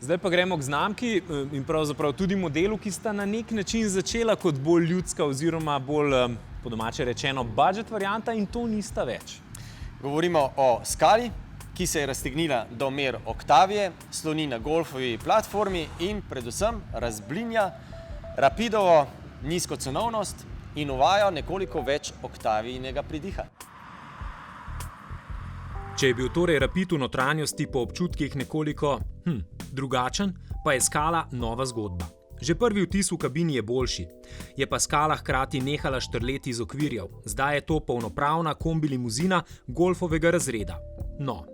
Zdaj pa gremo k znamki in pravzaprav tudi modelu, ki sta na nek način začela kot bolj ljudska oziroma bolj, po domače rečeno, budget varianta in to nista več. Govorimo o Scali, ki se je raztegnila do mer Octavie, sloni na golfovi platformi in predvsem razblinja Rapidovo nizko cenovnost in uvaja nekoliko več Octavijinega pridiha. Če je bil torej Rapid v notranjosti po občutkih nekoliko drugačen, pa je Scala nova zgodba. Že prvi vtis v kabini je boljši. Je pa Scala hkrati nehala štrleti iz okvirjev. Zdaj je to polnopravna kombi limuzina golfovega razreda. No,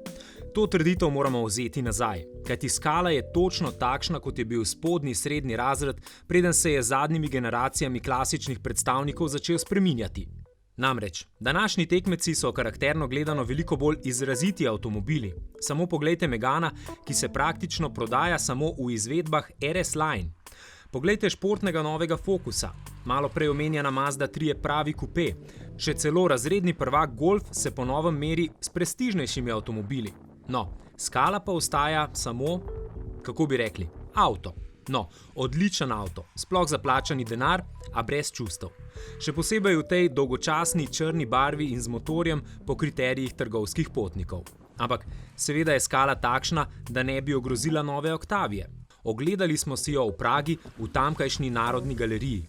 to trditev moramo vzeti nazaj, kajti Scala je točno takšna, kot je bil spodnji srednji razred, preden se je z zadnjimi generacijami klasičnih predstavnikov začel spreminjati. Namreč, današnji tekmeci so karakterno gledano veliko bolj izraziti avtomobili. Samo poglejte Megana, ki se praktično prodaja samo v izvedbah RS Line. Poglejte športnega novega Focusa. Malo prej omenjena Mazda 3 je pravi kupe. Še celo razredni prvak Golf se po novem meri s prestižnejšimi avtomobili. No, Scala pa ostaja samo, kako bi rekli, avto. No, odličen avto, sploh za plačani denar, a brez čustev. Še posebej v tej dolgočasni črni barvi in z motorjem po kriterijih trgovskih potnikov. Ampak seveda je Scala takšna, da ne bi ogrozila nove Octavie. Ogledali smo si jo v Pragi v tamkajšnji Narodni galeriji